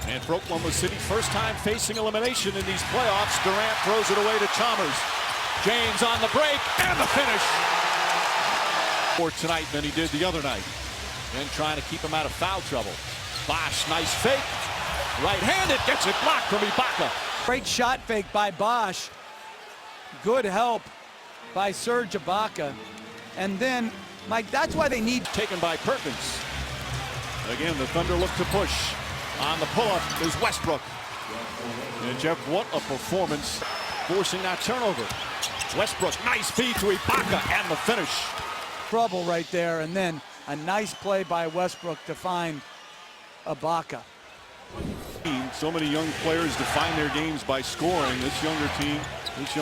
And for Oklahoma City, first time facing elimination in these playoffs. Durant throws it away to Chalmers. James on the break and the finish. More tonight than he did the other night. And trying to keep him out of foul trouble. Bosh, nice fake. Right-handed, gets it blocked from Ibaka. Great shot fake by Bosh. Good help by Serge Ibaka. And then, Mike, that's why they need... Taken by Perkins. Again, the Thunder look to push. On the pull-up is Westbrook. And Jeff, what a performance, forcing that turnover. Westbrook, nice feed to Ibaka, and the finish. Trouble right there, and then a nice play by Westbrook to find Ibaka. So many young players define their games by scoring. This young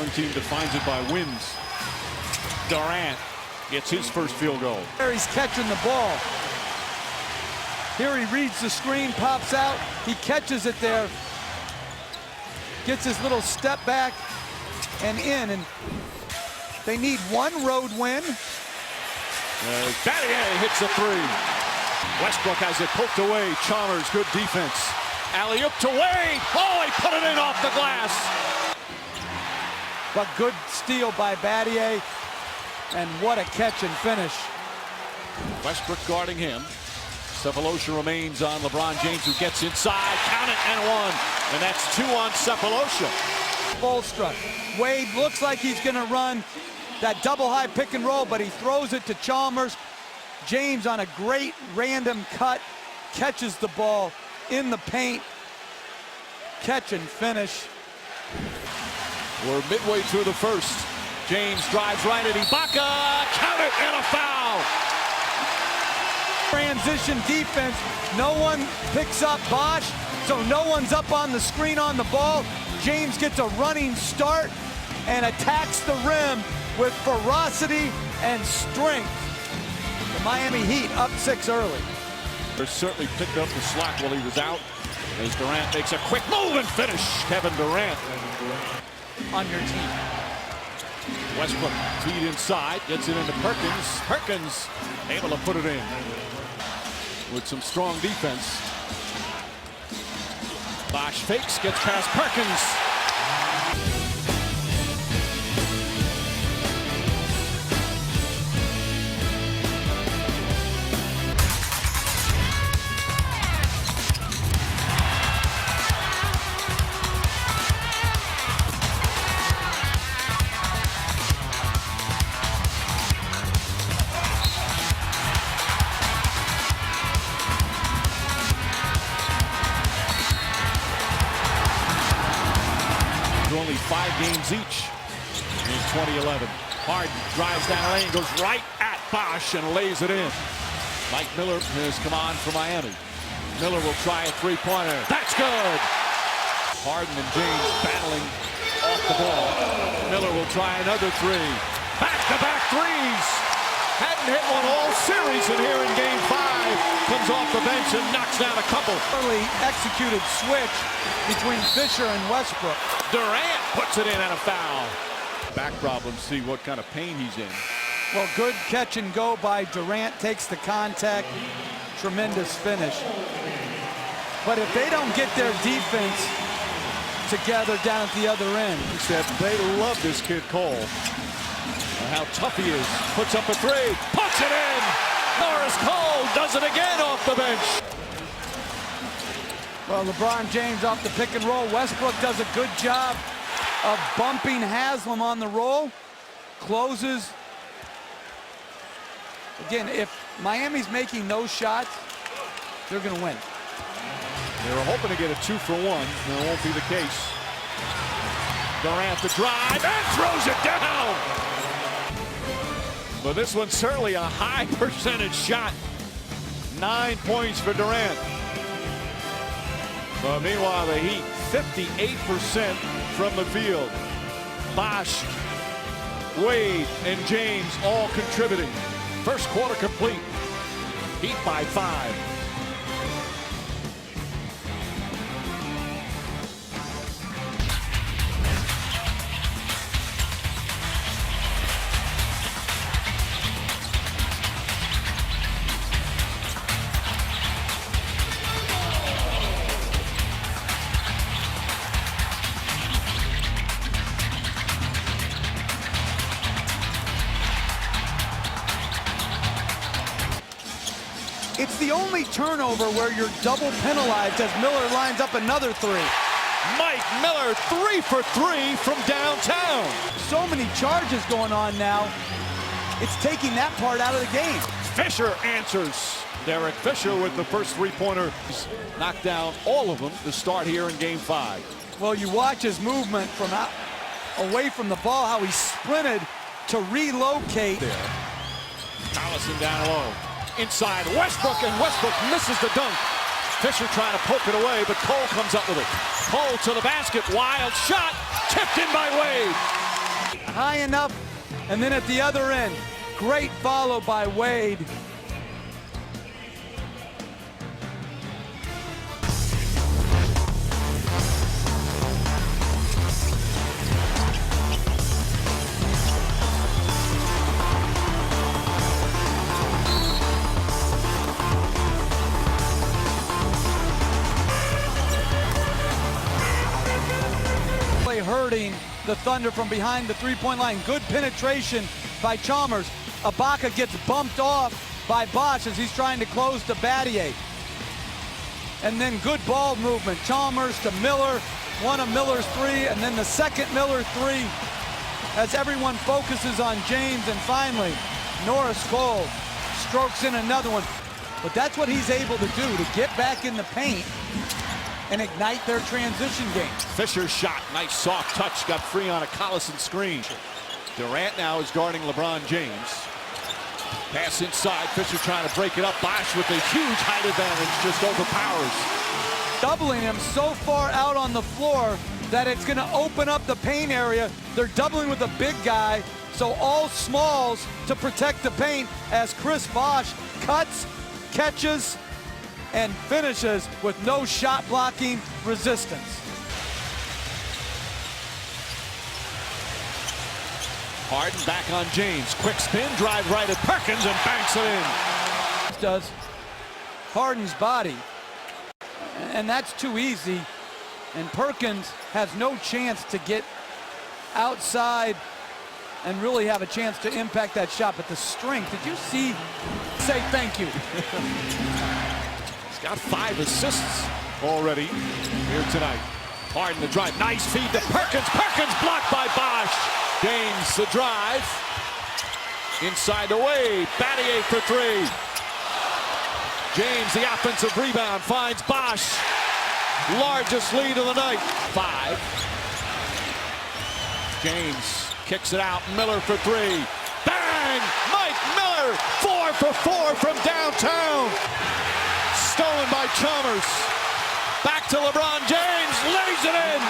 team defines it by wins. Durant gets his first field goal. There he's catching the ball. Here he reads the screen, pops out, he catches it there, gets his little step back and in, and they need one road win. Battier hits a three. Westbrook has it poked away. Chalmers, good defense. Alley-oop to Wade. Oh, he put it in off the glass. But good steal by Battier, and what a catch and finish. Westbrook guarding him. Sefolosha remains on LeBron James, who gets inside, count it, and one. And that's two on Sefolosha. Bolstra. Wade looks like he's gonna run that double high pick and roll, but he throws it to Chalmers. James on a great random cut, catches the ball in the paint. Catch and finish. We're midway through the first. James drives right at Ibaka, count it, and a foul. Transition defense, no one picks up Bosh, so no one's up on the screen on the ball. James gets a running start and attacks the rim with ferocity and strength. The Miami Heat up 6 early. They certainly picked up the slack while he was out, as Durant makes a quick move and finish. Kevin Durant on your team. Westbrook feed inside, gets it into Perkins. Perkins able to put it in with some strong defense. Bosh fakes, gets past Perkins. Only 5 games each in 2011. Harden drives down the lane, goes right at Bosh and lays it in. Mike Miller has come on for Miami. Miller will try a three-pointer. That's good. Harden and James battling off the ball. Miller will try another three. Back-to-back threes. Hadn't hit one all series, and here in game 5 comes off the bench and knocks down a couple. Early executed switch between Fisher and Westbrook. Durant puts it in and a foul. Back problems, see what kind of pain he's in. Well, good catch and go by Durant, takes the contact. Tremendous finish. But if they don't get their defense together down at the other end. He said they love this kid Cole. How tough he is. Puts up a three, puts it in. Norris Cole does it again off the bench. Well, LeBron James off the pick and roll. Westbrook does a good job of bumping Haslam on the roll. Closes. Again, if Miami's making those shots, they're going to win. They were hoping to get a 2-for-1. That won't be the case. Durant the drive and throws it down. But this one's certainly a high percentage shot. 9 points for Durant. But meanwhile, the Heat, 58% from the field. Bosh, Wade, and James all contributing. First quarter complete. Heat by 5. the only turnover where you're double penalized as Miller lines up another three. Mike Miller 3 for 3 from downtown. So many charges going on now. It's taking that part out of the game. Fisher answers. Derek Fisher with the first three-pointer. He's knocked down all of them to start here in game 5. Well, you watch his movement from out, away from the ball, how he sprinted to relocate. There. Collison down low. Inside Westbrook, and Westbrook misses the dunk. Fisher trying to poke it away, but Cole comes up with it. Cole to the basket, wild shot, tipped in by Wade. High enough, and then at the other end, great follow by Wade. Hurting the Thunder from behind the three-point line. Good penetration by Chalmers. Ibaka gets bumped off by Bosch as he's trying to close to Battier. And then good ball movement. Chalmers to Miller. One of Miller's three, and then the second Miller three as everyone focuses on James. And finally, Norris Cole strokes in another one. But that's what he's able to do, to get back in the paint and ignite their transition game. Fisher's shot, nice soft touch, got free on a Collison screen. Durant now is guarding LeBron James. Pass inside, Fisher trying to break it up. Bosch with a huge height advantage, just overpowers. Doubling him so far out on the floor that it's gonna open up the paint area. They're doubling with a big guy, so all smalls to protect the paint as Chris Bosch cuts, catches, and finishes with no shot blocking resistance. Harden back on James. Quick spin, drive right at Perkins and banks it in. Does Harden's body, and that's too easy. And Perkins has no chance to get outside and really have a chance to impact that shot. But the strength, did you see? Say thank you. He's got 5 assists already here tonight. Harden the drive, nice feed to Perkins. Perkins blocked by Bosch. James the drive. Inside the Wade. Battier for 3. James the offensive rebound finds Bosch. Largest lead of the night. 5. James kicks it out. Miller for 3. Bang! Mike Miller 4 for 4 from downtown. Stolen by Chalmers. Back to LeBron James. Lays it in.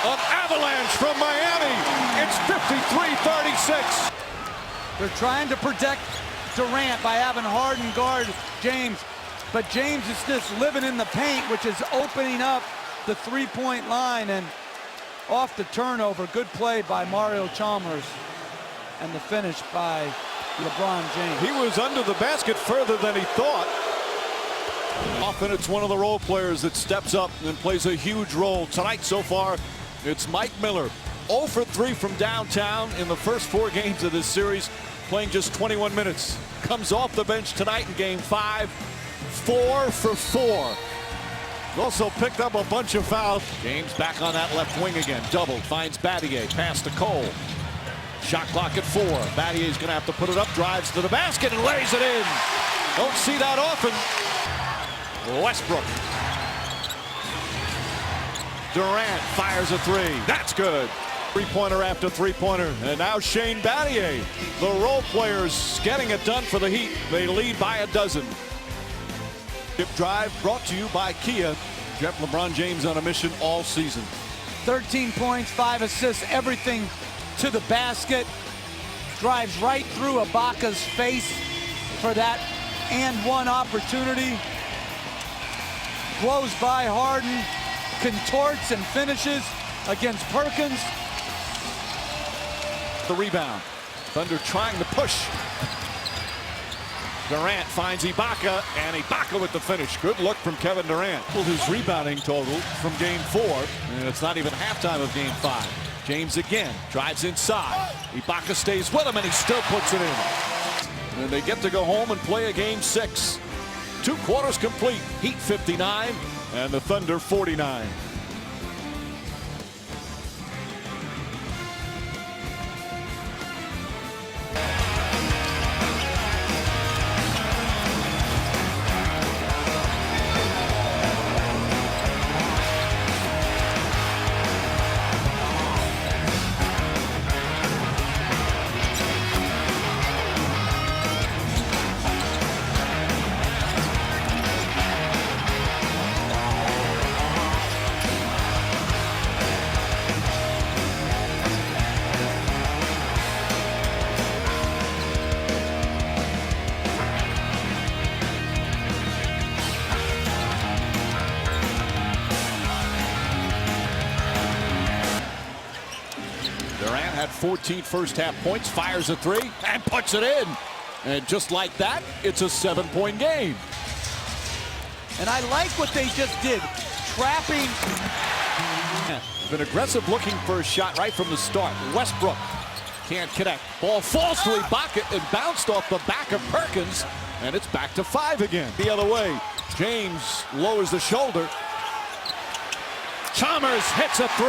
An avalanche from Miami. It's 53-36. They're trying to protect Durant by having Harden guard James. But James is just living in the paint, which is opening up the three-point line. And off the turnover, good play by Mario Chalmers. And the finish by LeBron James. He was under the basket further than he thought. Often it's one of the role players that steps up and plays a huge role. Tonight so far, it's Mike Miller. 0 for 3 from downtown in the first 4 games of this series, playing just 21 minutes. Comes off the bench tonight in game 5. 4 for 4. Also picked up a bunch of fouls. James back on that left wing again. Doubled, finds Battier. Pass to Cole. Shot clock at 4. Battier's going to have to put it up. Drives to the basket and lays it in. Don't see that often. Westbrook. Durant fires a 3. That's good. Three-pointer after three-pointer. And now Shane Battier. The role players getting it done for the Heat. They lead by a dozen. Tip drive brought to you by Kia. Jeff LeBron James on a mission all season. 13 points, 5 assists, everything to the basket. Drives right through Ibaka's face for that and one opportunity. Blows by Harden, contorts and finishes against Perkins. The rebound. Thunder trying to push. Durant finds Ibaka, and Ibaka with the finish. Good look from Kevin Durant. His rebounding total from game 4, and it's not even halftime of game 5. James again drives inside. Ibaka stays with him, and he still puts it in. And they get to go home and play a game 6. 2 quarters complete. Heat 59 and the Thunder 49. Durant had 14 first-half points, fires a 3, and puts it in. And just like that, it's a 7-point game. And I like what they just did, trapping. Been aggressive looking for a shot right from the start. Westbrook can't connect. Ball falls to Ibaka and bounced off the back of Perkins, and it's back to 5 again. The other way, James lowers the shoulder. Chalmers hits a 3.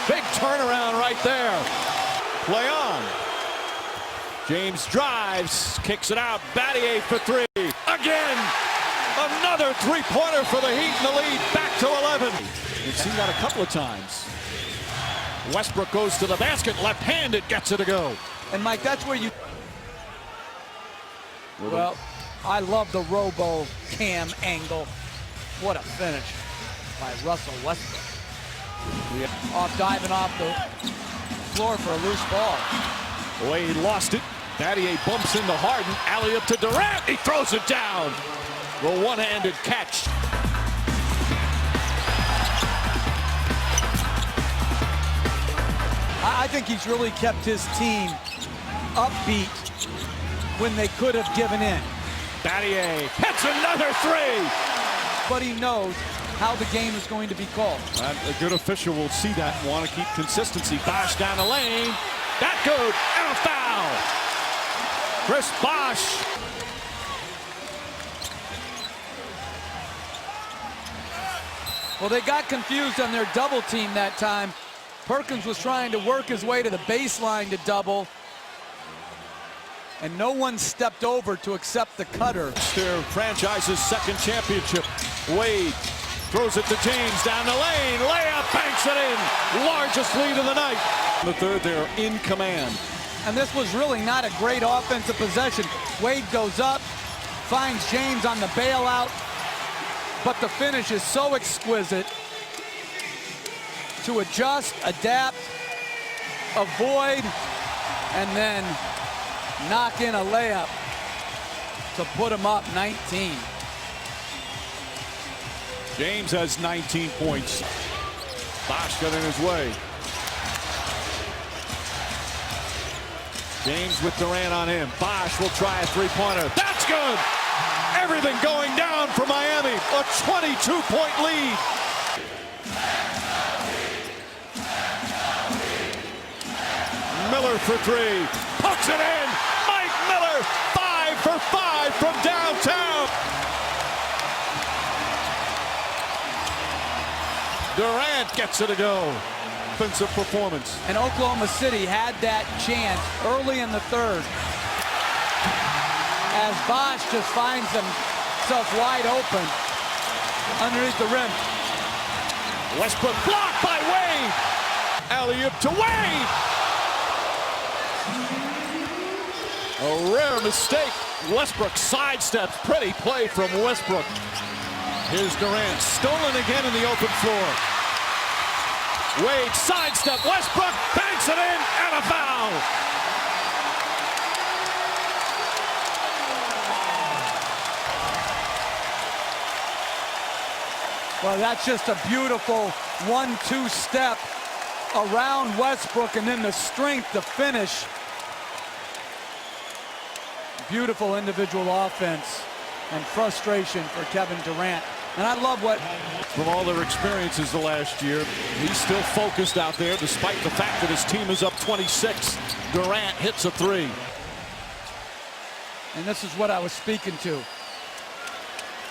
Big turnaround right there. Play on. James drives, kicks it out. Battier for 3. Again, another 3-pointer for the Heat in the lead. Back to 11. We've seen that a couple of times. Westbrook goes to the basket, left-handed, gets it to go. And Mike, that's where you. Well, I love the robo cam angle. What a finish by Russell Westbrook. Diving off the floor for a loose ball. Wade lost it. Battier bumps into Harden. Alley-up to Durant. He throws it down. The one-handed catch. I think he's really kept his team upbeat when they could have given in. Battier hits another 3. But he knows how the game is going to be called. A good official will see that and want to keep consistency. Bosh down the lane. That good. And a foul. Chris Bosh. Well, they got confused on their double team that time. Perkins was trying to work his way to the baseline to double. And no one stepped over to accept the cutter. It's their franchise's 2nd championship. Wade throws it to James down the lane. Layup, banks it in. Largest lead of the night. In the 3rd, they're in command. And this was really not a great offensive possession. Wade goes up, finds James on the bailout, but the finish is so exquisite. To adjust, adapt, avoid, and then knock in a layup to put him up 19. James has 19 points. Bosh got in his way. James with Durant on him. Bosh will try a 3-pointer. That's good! Everything going down for Miami. A 22-point lead. Miller for 3. Puts it in. Mike Miller, 5 for 5 from downtown. Durant gets it to go. Offensive performance. And Oklahoma City had that chance early in the 3rd. As Bosh just finds himself wide open underneath the rim. Westbrook blocked by Wade. Alley-oop to Wade. A rare mistake. Westbrook sidesteps. Pretty play from Westbrook. Here's Durant, stolen again in the open floor. Wade sidestep, Westbrook banks it in, and a foul. Well, that's just a beautiful 1-2 step around Westbrook, and then the strength to finish. Beautiful individual offense and frustration for Kevin Durant. And I love what... From all their experiences the last year, he's still focused out there despite the fact that his team is up 26. Durant hits a 3. And this is what I was speaking to.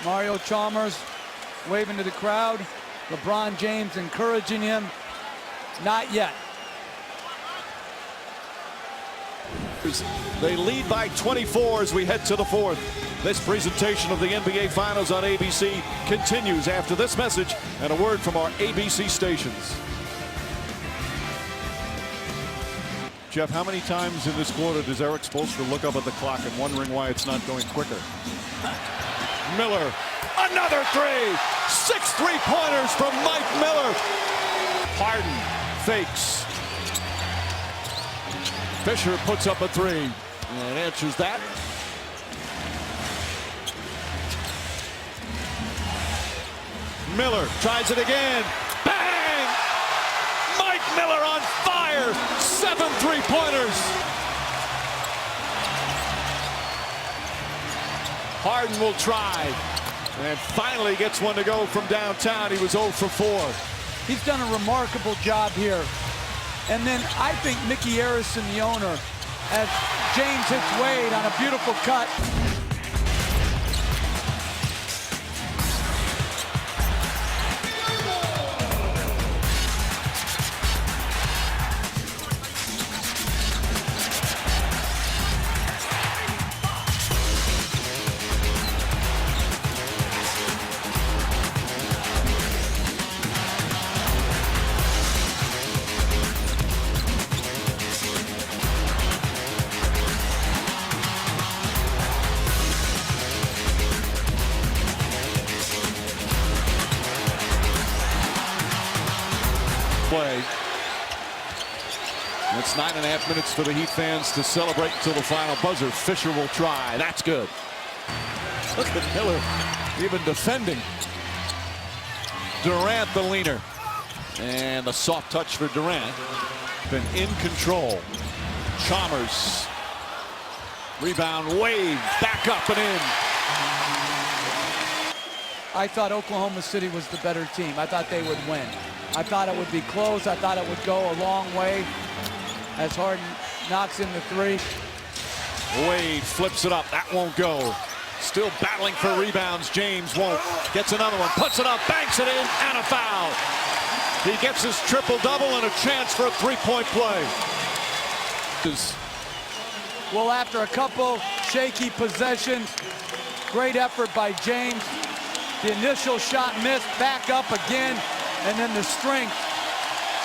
Mario Chalmers waving to the crowd. LeBron James encouraging him. Not yet. They lead by 24 as we head to the fourth. This presentation of the NBA Finals on ABC continues after this message and a word from our ABC stations. Jeff, how many times in this quarter does Eric Spoelstra look up at the clock and wondering why it's not going quicker? Miller, another three! 6 3-pointers from Mike Miller. Harden fakes. Fisher puts up a three and answers that. Miller tries it again. Bang! Mike Miller on fire. 7 3-pointers. Harden will try and finally gets one to go from downtown. He was 0 for 4. He's done a remarkable job here. And then I think Mickey Arison, the owner, as James hits Wade on a beautiful cut. Play. It's 9.5 minutes for the Heat fans to celebrate until the final buzzer. Fisher will try. That's good. Look at Miller even defending. Durant the leaner. And the soft touch for Durant. Been in control. Chalmers. Rebound. Wade. Back up and in. I thought Oklahoma City was the better team. I thought they would win. I thought it would be close. I thought it would go a long way as Harden knocks in the three. Wade flips it up. That won't go. Still battling for rebounds. James won't. Gets another one. Puts it up. Banks it in. And a foul. He gets his triple-double and a chance for a three-point play. Well, after a couple shaky possessions, great effort by James. The initial shot missed. Back up again. And then the strength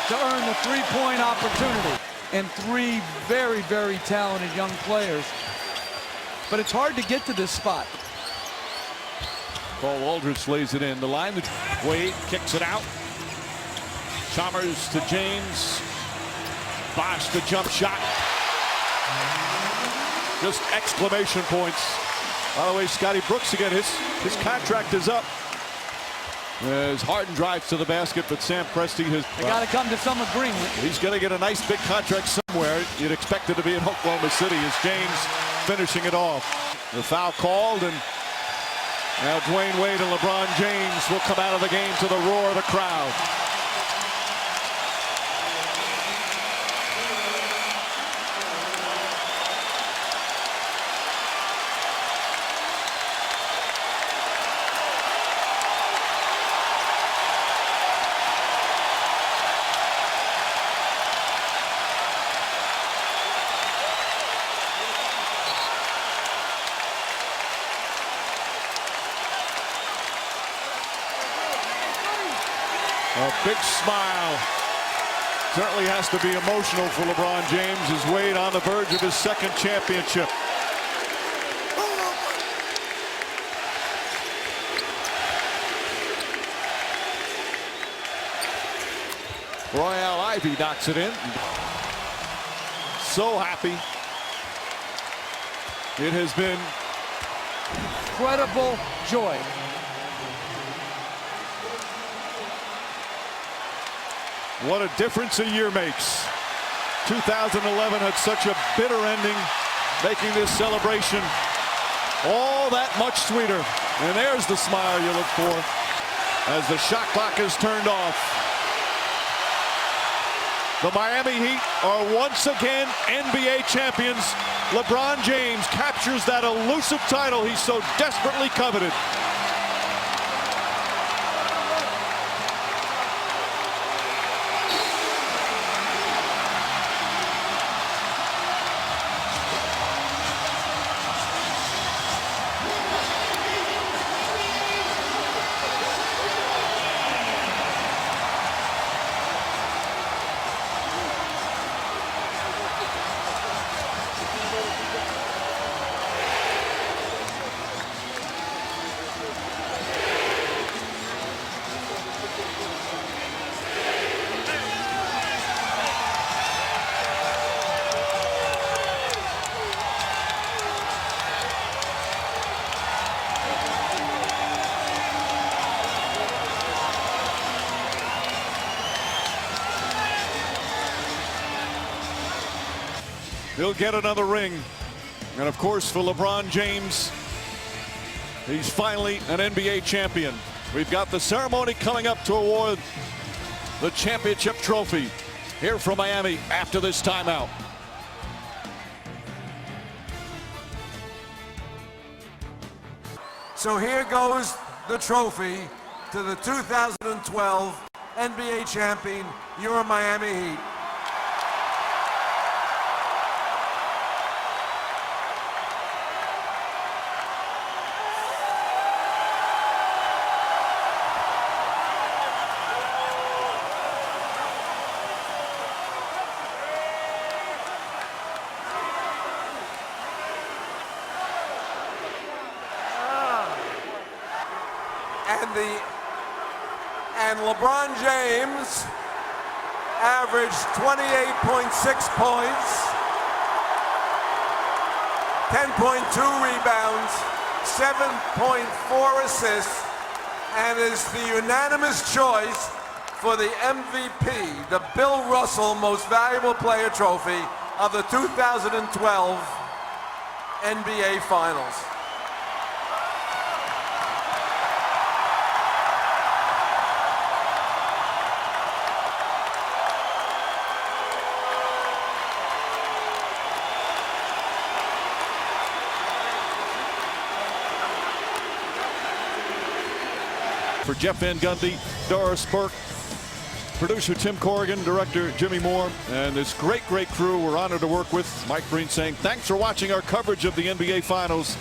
to earn the three-point opportunity. And 3 very, very talented young players. But it's hard to get to this spot. Paul Aldridge lays it in. The line. Wade kicks it out. Chalmers to James. Bosh the jump shot. Just exclamation points. By the way, Scotty Brooks again. His contract is up. As Harden drives to the basket, but Sam Presti has... They got to come to some agreement. He's going to get a nice big contract somewhere. You'd expect it to be in Oklahoma City as James finishing it off. The foul called, and now Dwayne Wade and LeBron James will come out of the game to the roar of the crowd. A big smile. Certainly has to be emotional for LeBron James as Wade on the verge of his 2nd championship. Royale Ivy knocks it in. So happy. It has been incredible joy. What a difference a year makes. 2011 had such a bitter ending, making this celebration all that much sweeter. And there's the smile you look for as the shot clock is turned off. The Miami Heat are once again NBA champions LeBron James captures that elusive title he so desperately coveted. He'll get another ring. And of course, for LeBron James, he's finally an NBA champion. We've got the ceremony coming up to award the championship trophy here from Miami after this timeout. So here goes the trophy to the 2012 NBA champion, your Miami Heat. And LeBron James averaged 28.6 points, 10.2 rebounds, 7.4 assists, and is the unanimous choice for the MVP, the Bill Russell Most Valuable Player Trophy of the 2012 NBA Finals. For Jeff Van Gundy, Doris Burke, producer Tim Corrigan, director Jimmy Moore, and this great crew we're honored to work with. Mike Breen saying thanks for watching our coverage of the NBA Finals.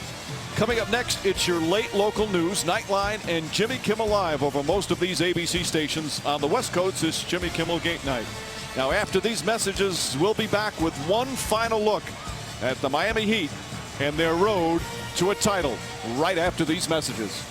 Coming up next, it's your late local news, Nightline, and Jimmy Kimmel Live over most of these ABC stations. On the West Coast, it's Jimmy Kimmel Gate Night. Now, after these messages, we'll be back with one final look at the Miami Heat and their road to a title right after these messages.